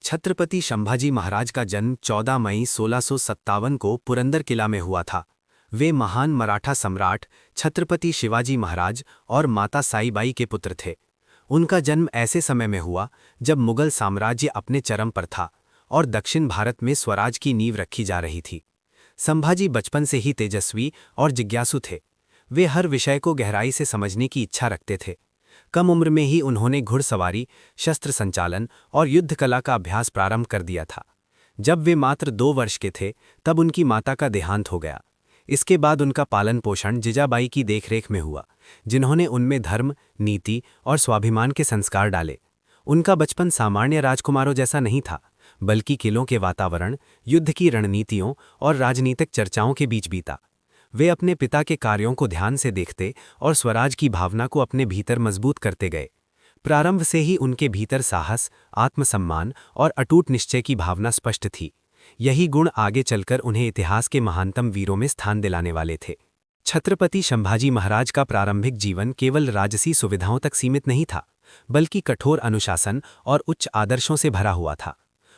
छत्रपति संभाजी महाराज का जन्म 14 मई 1657 को पुरंदर किला में हुआ था। वे महान मराठा सम्राट छत्रपति शिवाजी महाराज और माता साईबाई के पुत्र थे। उनका जन्म ऐसे समय में हुआ जब मुगल साम्राज्य अपने चरम पर था और दक्षिण भारत में स्वराज की नींव रखी जा रही थी। संभाजी बचपन से ही तेजस्वी और जिज्ञासु थे। वे हर विषय को गहराई से समझने की इच्छा रखते थे। कम उम्र में ही उन्होंने घुड़सवारी, शस्त्र संचालन और युद्ध कला का अभ्यास प्रारंभ कर दिया था। जब वे मात्र 2 वर्ष के थे तब उनकी माता का देहांत हो गया। इसके बाद उनका पालन पोषण जीजाबाई की देखरेख में हुआ, जिन्होंने उनमें धर्म, नीति और स्वाभिमान के संस्कार डाले। उनका बचपन सामान्य राजकुमारों जैसा नहीं था, बल्कि किलों के वातावरण, युद्ध की रणनीतियों और राजनीतिक चर्चाओं के बीच बीता। वे अपने पिता के कार्यों को ध्यान से देखते और स्वराज की भावना को अपने भीतर मजबूत करते गए। प्रारंभ से ही उनके भीतर साहस, आत्मसम्मान और अटूट निश्चय की भावना स्पष्ट थी। यही गुण आगे चलकर उन्हें इतिहास के महानतम वीरों में स्थान दिलाने वाले थे। छत्रपति संभाजी महाराज का प्रारंभिक जीवन केवल राजसी सुविधाओं तक सीमित नहीं था, बल्कि कठोर अनुशासन और उच्च आदर्शों से भरा हुआ था।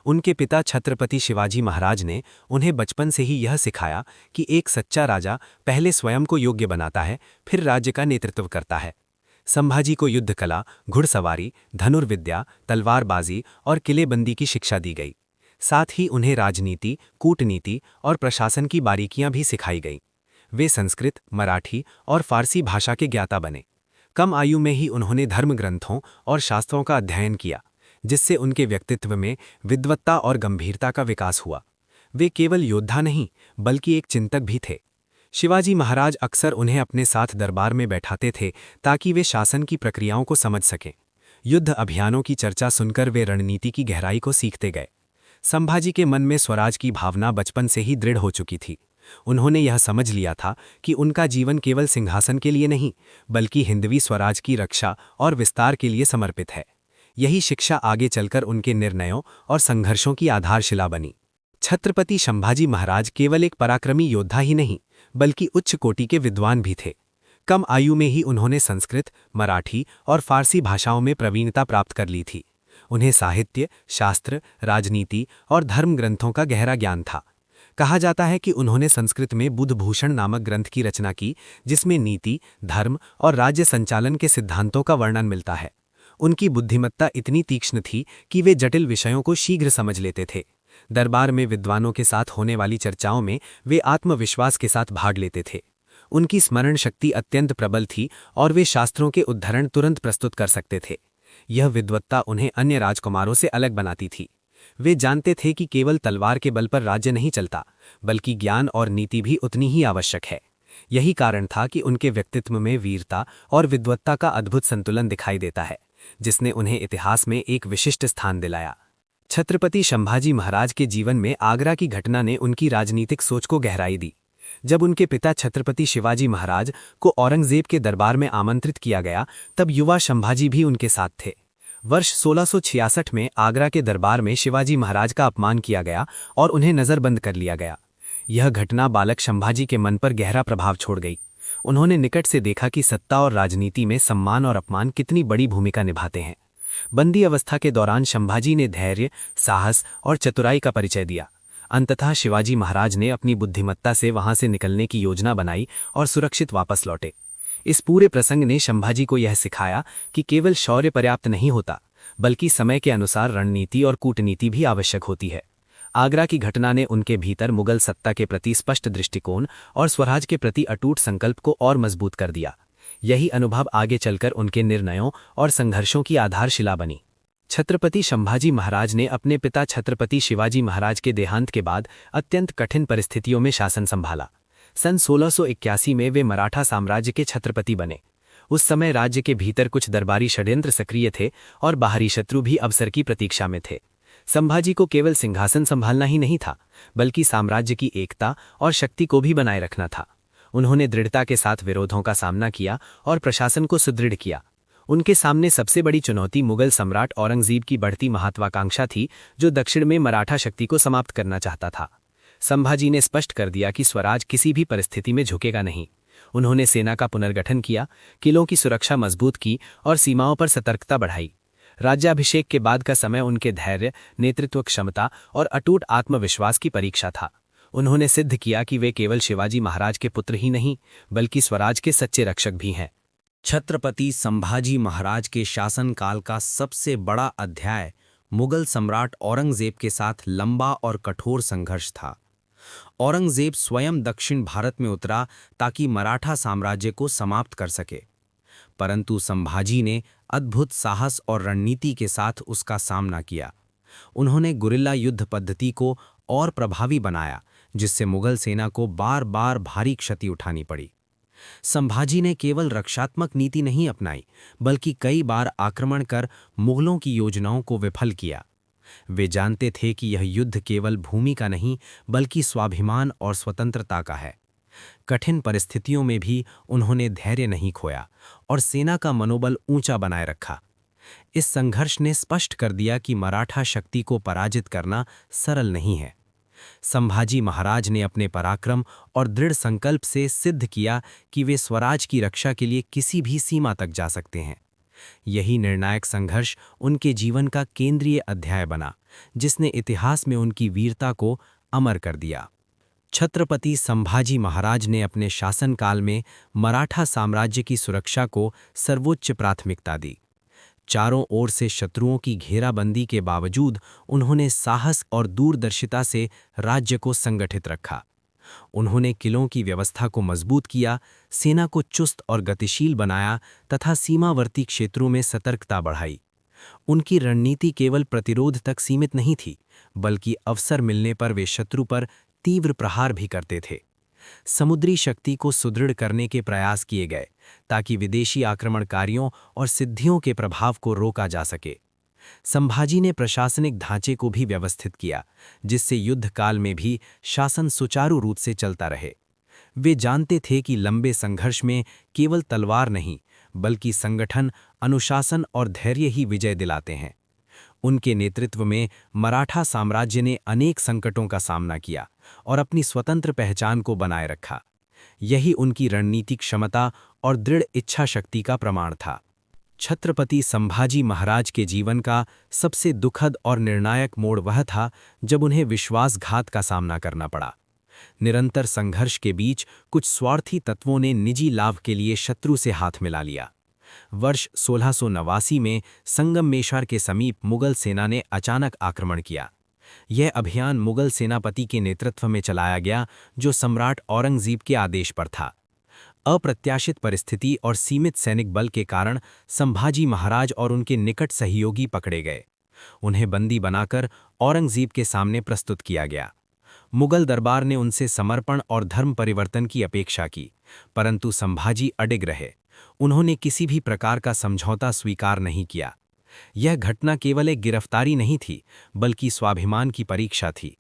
उनके पिता छत्रपति शिवाजी महाराज ने उन्हें बचपन से ही यह सिखाया कि एक सच्चा राजा पहले स्वयं को योग्य बनाता है, फिर राज्य का नेतृत्व करता है। संभाजी को युद्ध कला, घुड़सवारी, धनुर्विद्या, तलवारबाजी और किलेबंदी की शिक्षा दी गई। साथ ही उन्हें राजनीति, कूटनीति और प्रशासन की बारीकियां भी सिखाई गईं। वे संस्कृत, मराठी और फारसी भाषा के ज्ञाता बने। कम आयु में ही उन्होंने धर्म ग्रंथों और शास्त्रों का अध्ययन किया, जिससे उनके व्यक्तित्व में विद्वत्ता और गंभीरता का विकास हुआ। वे केवल योद्धा नहीं, बल्कि एक चिंतक भी थे। शिवाजी महाराज अक्सर उन्हें अपने साथ दरबार में बैठाते थे ताकि वे शासन की प्रक्रियाओं को समझ सकें। युद्ध अभियानों की चर्चा सुनकर वे रणनीति की गहराई को सीखते गए। संभाजी के मन में स्वराज की भावना बचपन से ही दृढ़ हो चुकी थी। उन्होंने यह समझ लिया था कि उनका जीवन केवल सिंहासन के लिए नहीं, बल्कि हिंदवी स्वराज की रक्षा और विस्तार के लिए समर्पित है। यही शिक्षा आगे चलकर उनके निर्णयों और संघर्षों की आधारशिला बनी। छत्रपति संभाजी महाराज केवल एक पराक्रमी योद्धा ही नहीं, बल्कि उच्च कोटि के विद्वान भी थे। कम आयु में ही उन्होंने संस्कृत, मराठी और फारसी भाषाओं में प्रवीणता प्राप्त कर ली थी। उन्हें साहित्य, शास्त्र, राजनीति और धर्म ग्रंथों का गहरा ज्ञान था। कहा जाता है कि उन्होंने संस्कृत में बुद्धभूषण नामक ग्रंथ की रचना की, जिसमें नीति, धर्म और राज्य संचालन के सिद्धांतों का वर्णन मिलता है। उनकी बुद्धिमत्ता इतनी तीक्ष्ण थी कि वे जटिल विषयों को शीघ्र समझ लेते थे। दरबार में विद्वानों के साथ होने वाली चर्चाओं में वे आत्मविश्वास के साथ भाग लेते थे। उनकी स्मरण शक्ति अत्यंत प्रबल थी और वे शास्त्रों के उद्धरण तुरंत प्रस्तुत कर सकते थे। यह विद्वत्ता उन्हें अन्य राजकुमारों से अलग बनाती थी। वे जानते थे कि केवल तलवार के बल पर राज्य नहीं चलता, बल्कि ज्ञान और नीति भी उतनी ही आवश्यक है। यही कारण था कि उनके व्यक्तित्व में वीरता और विद्वत्ता का अद्भुत संतुलन दिखाई देता है, जिसने उन्हें इतिहास में एक विशिष्ट स्थान दिलाया। छत्रपति संभाजी महाराज के जीवन में आगरा की घटना ने उनकी राजनीतिक सोच को गहराई दी। जब उनके पिता छत्रपति शिवाजी महाराज को औरंगजेब के दरबार में आमंत्रित किया गया, तब युवा संभाजी भी उनके साथ थे। वर्ष 1666 में आगरा के दरबार में शिवाजी महाराज का अपमान किया गया और उन्हें नज़रबंद कर लिया गया। यह घटना बालक संभाजी के मन पर गहरा प्रभाव छोड़ गई। उन्होंने निकट से देखा कि सत्ता और राजनीति में सम्मान और अपमान कितनी बड़ी भूमिका निभाते हैं। बंदी अवस्था के दौरान संभाजी ने धैर्य, साहस और चतुराई का परिचय दिया। अंततः शिवाजी महाराज ने अपनी बुद्धिमत्ता से वहां से निकलने की योजना बनाई और सुरक्षित वापस लौटे। इस पूरे प्रसंग ने संभाजी को यह सिखाया कि केवल शौर्य पर्याप्त नहीं होता, बल्कि समय के अनुसार रणनीति और कूटनीति भी आवश्यक होती है। आगरा की घटना ने उनके भीतर मुगल सत्ता के प्रति स्पष्ट दृष्टिकोण और स्वराज के प्रति अटूट संकल्प को और मजबूत कर दिया। यही अनुभव आगे चलकर उनके निर्णयों और संघर्षों की आधारशिला बनी। छत्रपति संभाजी महाराज ने अपने पिता छत्रपति शिवाजी महाराज के देहांत के बाद अत्यंत कठिन परिस्थितियों में शासन संभाला। सन 1681 में वे मराठा साम्राज्य के छत्रपति बने। उस समय राज्य के भीतर कुछ दरबारी षड्यंत्र सक्रिय थे और बाहरी शत्रु भी अवसर की प्रतीक्षा में थे। संभाजी को केवल सिंहासन संभालना ही नहीं था, बल्कि साम्राज्य की एकता और शक्ति को भी बनाए रखना था। उन्होंने दृढ़ता के साथ विरोधों का सामना किया और प्रशासन को सुदृढ़ किया। उनके सामने सबसे बड़ी चुनौती मुगल सम्राट औरंगजेब की बढ़ती महत्वाकांक्षा थी, जो दक्षिण में मराठा शक्ति को समाप्त करना चाहता था। संभाजी ने स्पष्ट कर दिया कि स्वराज किसी भी परिस्थिति में झुकेगा नहीं। उन्होंने सेना का पुनर्गठन किया, किलों की सुरक्षा मजबूत की और सीमाओं पर सतर्कता बढ़ाई। राज्याभिषेक के बाद का समय उनके धैर्य, नेतृत्व क्षमता और अटूट आत्मविश्वास की परीक्षा था। उन्होंने सिद्ध किया कि वे केवल शिवाजी महाराज के पुत्र ही नहीं, बल्कि स्वराज के सच्चे रक्षक भी हैं। छत्रपति संभाजी महाराज के शासनकाल का सबसे बड़ा अध्याय मुगल सम्राट औरंगजेब के साथ लंबा और कठोर संघर्ष था। औरंगजेब स्वयं दक्षिण भारत में उतरा ताकि मराठा साम्राज्य को समाप्त कर सके, परंतु संभाजी ने अद्भुत साहस और रणनीति के साथ उसका सामना किया। उन्होंने गुरिल्ला युद्ध पद्धति को और प्रभावी बनाया, जिससे मुगल सेना को बार बार भारी क्षति उठानी पड़ी। संभाजी ने केवल रक्षात्मक नीति नहीं अपनाई, बल्कि कई बार आक्रमण कर मुगलों की योजनाओं को विफल किया। वे जानते थे कि यह युद्ध केवल भूमि का नहीं, बल्कि स्वाभिमान और स्वतंत्रता का है। कठिन परिस्थितियों में भी उन्होंने धैर्य नहीं खोया और सेना का मनोबल ऊंचा बनाए रखा। इस संघर्ष ने स्पष्ट कर दिया कि मराठा शक्ति को पराजित करना सरल नहीं है। संभाजी महाराज ने अपने पराक्रम और दृढ़ संकल्प से सिद्ध किया कि वे स्वराज की रक्षा के लिए किसी भी सीमा तक जा सकते हैं। यही निर्णायक संघर्ष उनके जीवन का केंद्रीय अध्याय बना, जिसने इतिहास में उनकी वीरता को अमर कर दिया। छत्रपति संभाजी महाराज ने अपने शासनकाल में मराठा साम्राज्य की सुरक्षा को सर्वोच्च प्राथमिकता दी। चारों ओर से शत्रुओं की घेराबंदी के बावजूद उन्होंने साहस और दूरदर्शिता से राज्य को संगठित रखा। उन्होंने किलों की व्यवस्था को मजबूत किया, सेना को चुस्त और गतिशील बनाया तथा सीमावर्ती क्षेत्रों में सतर्कता बढ़ाई। उनकी रणनीति केवल प्रतिरोध तक सीमित नहीं थी, बल्कि अवसर मिलने पर वे शत्रु पर तीव्र प्रहार भी करते थे। समुद्री शक्ति को सुदृढ़ करने के प्रयास किए गए ताकि विदेशी आक्रमणकारियों और सिद्धियों के प्रभाव को रोका जा सके। संभाजी ने प्रशासनिक ढांचे को भी व्यवस्थित किया, जिससे युद्ध काल में भी शासन सुचारू रूप से चलता रहे। वे जानते थे कि लंबे संघर्ष में केवल तलवार नहीं, बल्कि संगठन, अनुशासन और धैर्य ही विजय दिलाते हैं। उनके नेतृत्व में मराठा साम्राज्य ने अनेक संकटों का सामना किया और अपनी स्वतंत्र पहचान को बनाए रखा। यही उनकी रणनीतिक क्षमता और दृढ़ इच्छा शक्ति का प्रमाण था। छत्रपति संभाजी महाराज के जीवन का सबसे दुखद और निर्णायक मोड़ वह था जब उन्हें विश्वासघात का सामना करना पड़ा। निरंतर संघर्ष के बीच कुछ स्वार्थी तत्वों ने निजी लाभ के लिए शत्रु से हाथ मिला लिया। वर्ष 1689 में संगमेश्वर के समीप मुगल सेना ने अचानक आक्रमण किया। यह अभियान मुगल सेनापति के नेतृत्व में चलाया गया, जो सम्राट औरंगजेब के आदेश पर था। अप्रत्याशित परिस्थिति और सीमित सैनिक बल के कारण संभाजी महाराज और उनके निकट सहयोगी पकड़े गए। उन्हें बंदी बनाकर औरंगजेब के सामने प्रस्तुत किया गया। मुगल दरबार ने उनसे समर्पण और धर्म परिवर्तन की अपेक्षा की, परंतु संभाजी अडिग रहे। उन्होंने किसी भी प्रकार का समझौता स्वीकार नहीं किया। यह घटना केवल एक गिरफ्तारी नहीं थी, बल्कि स्वाभिमान की परीक्षा थी।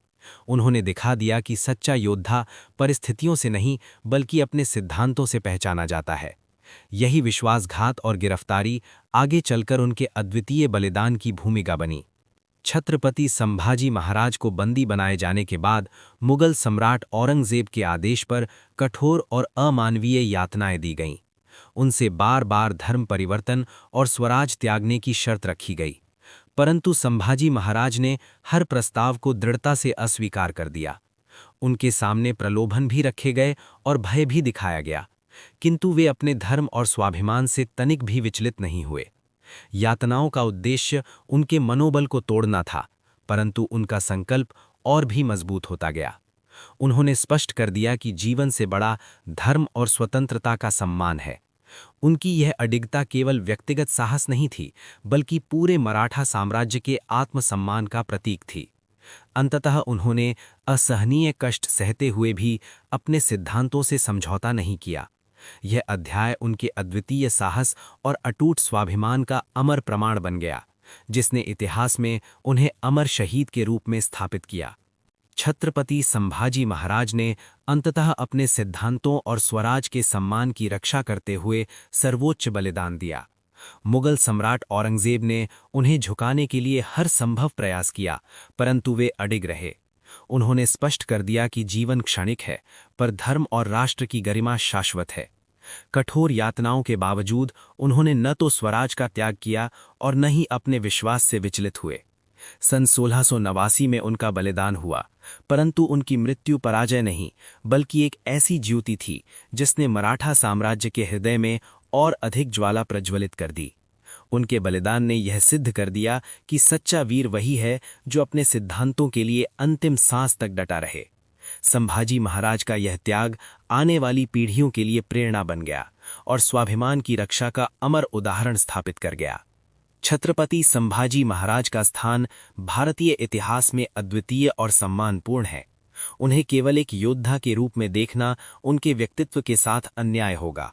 उन्होंने दिखा दिया कि सच्चा योद्धा परिस्थितियों से नहीं, बल्कि अपने सिद्धांतों से पहचाना जाता है। यही विश्वासघात और गिरफ्तारी आगे चलकर उनके अद्वितीय बलिदान की भूमिका बनी। छत्रपति संभाजी महाराज को बंदी बनाए जाने के बाद मुगल सम्राट औरंगजेब के आदेश पर कठोर और अमानवीय यातनाएं दी गईं। उनसे बार बार धर्म परिवर्तन और स्वराज त्यागने की शर्त रखी गई, परंतु संभाजी महाराज ने हर प्रस्ताव को दृढ़ता से अस्वीकार कर दिया। उनके सामने प्रलोभन भी रखे गए और भय भी दिखाया गया, किंतु वे अपने धर्म और स्वाभिमान से तनिक भी विचलित नहीं हुए। यातनाओं का उद्देश्य उनके मनोबल को तोड़ना था, परंतु उनका संकल्प और भी मजबूत होता गया। उन्होंने स्पष्ट कर दिया कि जीवन से बड़ा धर्म और स्वतंत्रता का सम्मान है। उनकी यह अडिगता केवल व्यक्तिगत साहस नहीं थी, बल्कि पूरे मराठा साम्राज्य के आत्मसम्मान का प्रतीक थी। अंततः उन्होंने असहनीय कष्ट सहते हुए भी अपने सिद्धांतों से समझौता नहीं किया। यह अध्याय उनके अद्वितीय साहस और अटूट स्वाभिमान का अमर प्रमाण बन गया, जिसने इतिहास में उन्हें अमर शहीद के रूप में स्थापित किया। छत्रपति संभाजी महाराज ने अंततः अपने सिद्धांतों और स्वराज के सम्मान की रक्षा करते हुए सर्वोच्च बलिदान दिया। मुगल सम्राट औरंगजेब ने उन्हें झुकाने के लिए हर संभव प्रयास किया, परंतु वे अडिग रहे। उन्होंने स्पष्ट कर दिया कि जीवन क्षणिक है, पर धर्म और राष्ट्र की गरिमा शाश्वत है। कठोर यातनाओं के बावजूद उन्होंने न तो स्वराज का त्याग किया और न ही अपने विश्वास से विचलित हुए। सन 1689 में उनका बलिदान हुआ, परंतु उनकी मृत्यु पराजय नहीं बल्कि एक ऐसी ज्योति थी जिसने मराठा साम्राज्य के हृदय में और अधिक ज्वाला प्रज्वलित कर दी। उनके बलिदान ने यह सिद्ध कर दिया कि सच्चा वीर वही है जो अपने सिद्धांतों के लिए अंतिम सांस तक डटा रहे। संभाजी महाराज का यह त्याग आने वाली पीढ़ियों के लिए प्रेरणा बन गया और स्वाभिमान की रक्षा का अमर उदाहरण स्थापित कर गया। छत्रपति संभाजी महाराज का स्थान भारतीय इतिहास में अद्वितीय और सम्मानपूर्ण है। उन्हें केवल एक योद्धा के रूप में देखना उनके व्यक्तित्व के साथ अन्याय होगा।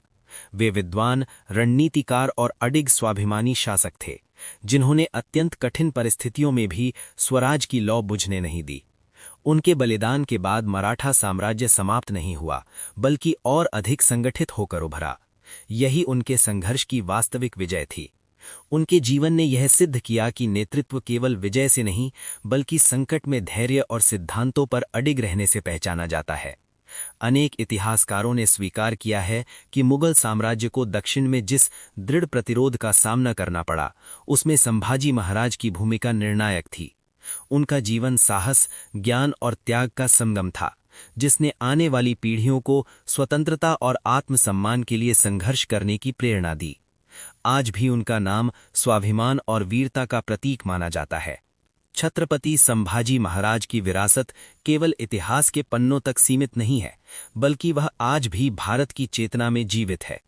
वे विद्वान, रणनीतिकार और अडिग स्वाभिमानी शासक थे, जिन्होंने अत्यंत कठिन परिस्थितियों में भी स्वराज की लौ बुझने नहीं दी। उनके बलिदान के बाद मराठा साम्राज्य समाप्त नहीं हुआ, बल्कि और अधिक संगठित होकर उभरा। यही उनके संघर्ष की वास्तविक विजय थी। उनके जीवन ने यह सिद्ध किया कि नेतृत्व केवल विजय से नहीं, बल्कि संकट में धैर्य और सिद्धांतों पर अडिग रहने से पहचाना जाता है। अनेक इतिहासकारों ने स्वीकार किया है कि मुगल साम्राज्य को दक्षिण में जिस दृढ़ प्रतिरोध का सामना करना पड़ा, उसमें संभाजी महाराज की भूमिका निर्णायक थी। उनका जीवन साहस, ज्ञान और त्याग का संगम था, जिसने आने वाली पीढ़ियों को स्वतंत्रता और आत्मसम्मान के लिए संघर्ष करने की प्रेरणा दी। आज भी उनका नाम स्वाभिमान और वीरता का प्रतीक माना जाता है। छत्रपति संभाजी महाराज की विरासत केवल इतिहास के पन्नों तक सीमित नहीं है, बल्कि वह आज भी भारत की चेतना में जीवित है।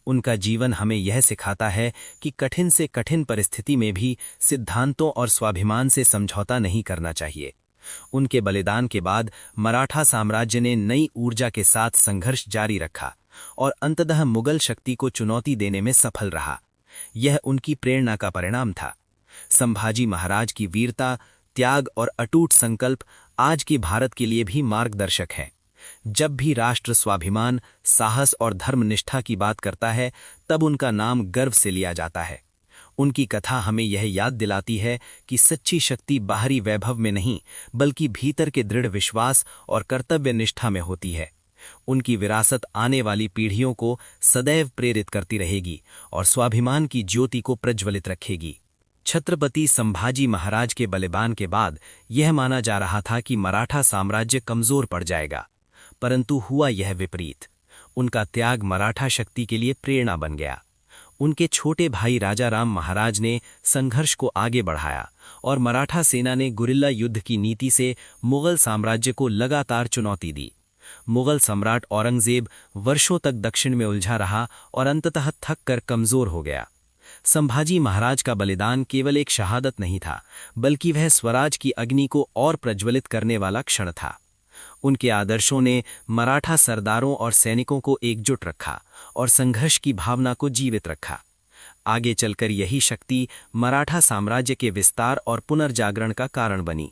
उनका जीवन हमें यह सिखाता है कि कठिन से कठिन परिस्थिति में भी सिद्धांतों और स्वाभिमान से समझौता नहीं करना चाहिए। उनके बलिदान के बाद मराठा साम्राज्य ने नई ऊर्जा के साथ संघर्ष जारी रखा और अंततः मुगल शक्ति को चुनौती देने में सफल रहा। यह उनकी प्रेरणा का परिणाम था। संभाजी महाराज की वीरता, त्याग और अटूट संकल्प आज के भारत के लिए भी मार्गदर्शक है। जब भी राष्ट्र स्वाभिमान, साहस और धर्मनिष्ठा की बात करता है, तब उनका नाम गर्व से लिया जाता है। उनकी कथा हमें यह याद दिलाती है कि सच्ची शक्ति बाहरी वैभव में नहीं, बल्कि भीतर के दृढ़ विश्वास और कर्तव्य निष्ठा में होती है। उनकी विरासत आने वाली पीढ़ियों को सदैव प्रेरित करती रहेगी और स्वाभिमान की ज्योति को प्रज्वलित रखेगी। छत्रपति संभाजी महाराज के बलिदान के बाद यह माना जा रहा था कि मराठा साम्राज्य कमजोर पड़ जाएगा, परंतु हुआ यह विपरीत। उनका त्याग मराठा शक्ति के लिए प्रेरणा बन गया। उनके छोटे भाई राजाराम महाराज ने संघर्ष को आगे बढ़ाया और मराठा सेना ने गुरिल्ला युद्ध की नीति से मुगल साम्राज्य को लगातार चुनौती दी। मुगल सम्राट औरंगजेब वर्षों तक दक्षिण में उलझा रहा और अंततः थक कर कमजोर हो गया। संभाजी महाराज का बलिदान केवल एक शहादत नहीं था, बल्कि वह स्वराज की अग्नि को और प्रज्वलित करने वाला क्षण था। उनके आदर्शों ने मराठा सरदारों और सैनिकों को एकजुट रखा और संघर्ष की भावना को जीवित रखा। आगे चलकर यही शक्ति मराठा साम्राज्य के विस्तार और पुनर्जागरण का कारण बनी।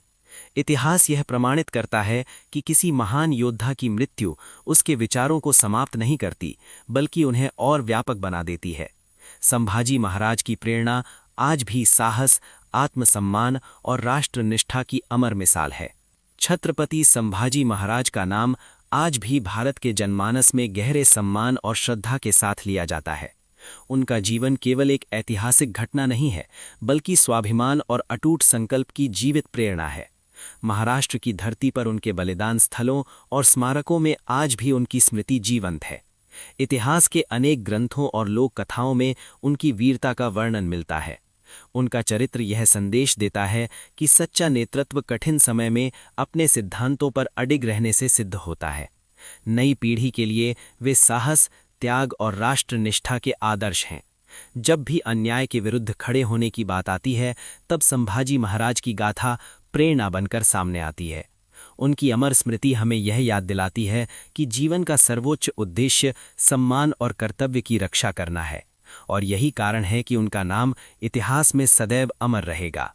इतिहास यह प्रमाणित करता है कि किसी महान योद्धा की मृत्यु उसके विचारों को समाप्त नहीं करती, बल्कि उन्हें और व्यापक बना देती है। संभाजी महाराज की प्रेरणा आज भी साहस, आत्मसम्मान और राष्ट्रनिष्ठा की अमर मिसाल है। छत्रपति संभाजी महाराज का नाम आज भी भारत के जनमानस में गहरे सम्मान और श्रद्धा के साथ लिया जाता है। उनका जीवन केवल एक ऐतिहासिक घटना नहीं है, बल्कि स्वाभिमान और अटूट संकल्प की जीवित प्रेरणा है। महाराष्ट्र की धरती पर उनके बलिदान स्थलों और स्मारकों में आज भी उनकी स्मृति जीवंत है। इतिहास के अनेक ग्रंथों और लोक कथाओं में उनकी वीरता का वर्णन मिलता है। उनका चरित्र यह संदेश देता है कि सच्चा नेतृत्व कठिन समय में अपने सिद्धांतों पर अडिग रहने से सिद्ध होता है। नई पीढ़ी के लिए वे साहस, त्याग और राष्ट्रनिष्ठा के आदर्श हैं। जब भी अन्याय के विरुद्ध खड़े होने की बात आती है, तब संभाजी महाराज की गाथा प्रेरणा बनकर सामने आती है। उनकी अमर स्मृति हमें यह याद दिलाती है कि जीवन का सर्वोच्च उद्देश्य सम्मान और कर्तव्य की रक्षा करना है, और यही कारण है कि उनका नाम इतिहास में सदैव अमर रहेगा।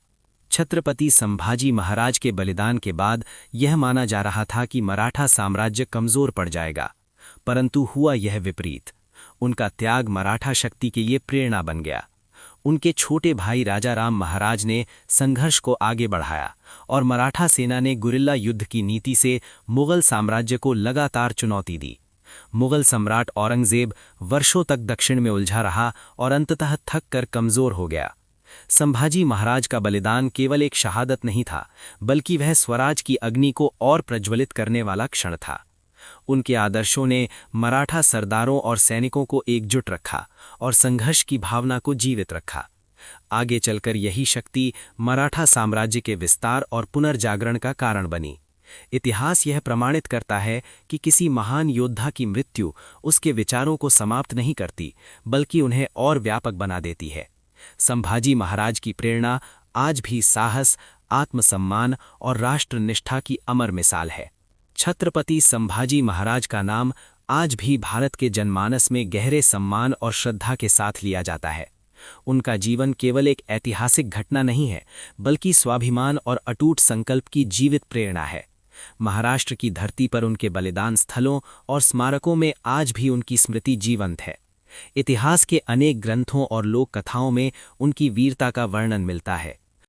छत्रपति संभाजी महाराज के बलिदान के बाद यह माना जा रहा था कि मराठा साम्राज्य कमजोर पड़ जाएगा, परंतु हुआ यह विपरीत। उनका त्याग मराठा शक्ति के लिए प्रेरणा बन गया। उनके छोटे भाई राजाराम महाराज ने संघर्ष को आगे बढ़ाया और मराठा सेना ने गुरिल्ला युद्ध की नीति से मुगल साम्राज्य को लगातार चुनौती दी। मुगल सम्राट औरंगजेब वर्षों तक दक्षिण में उलझा रहा और अंततः थक कर कमजोर हो गया। संभाजी महाराज का बलिदान केवल एक शहादत नहीं था, बल्कि वह स्वराज की अग्नि को और प्रज्वलित करने वाला क्षण था। उनके आदर्शों ने मराठा सरदारों और सैनिकों को एकजुट रखा और संघर्ष की भावना को जीवित रखा। आगे चलकर यही शक्ति मराठा साम्राज्य के विस्तार और पुनर्जागरण का कारण बनी। इतिहास यह प्रमाणित करता है कि किसी महान योद्धा की मृत्यु उसके विचारों को समाप्त नहीं करती, बल्कि उन्हें और व्यापक बना देती है। संभाजी महाराज की प्रेरणा आज भी साहस, आत्मसम्मान और राष्ट्रनिष्ठा की अमर मिसाल है। छत्रपति संभाजी महाराज का नाम आज भी भारत के जनमानस में गहरे सम्मान और श्रद्धा के साथ लिया जाता है। उनका जीवन केवल एक ऐतिहासिक घटना नहीं है, बल्कि स्वाभिमान और अटूट संकल्प की जीवित प्रेरणा है। महाराष्ट्र की धरती पर उनके बलिदान स्थलों और स्मारकों में आज भी उनकी स्मृति जीवंत है। इतिहास के अनेक ग्रंथों और लोक कथाओं में उनकी वीरता का वर्णन मिलता है।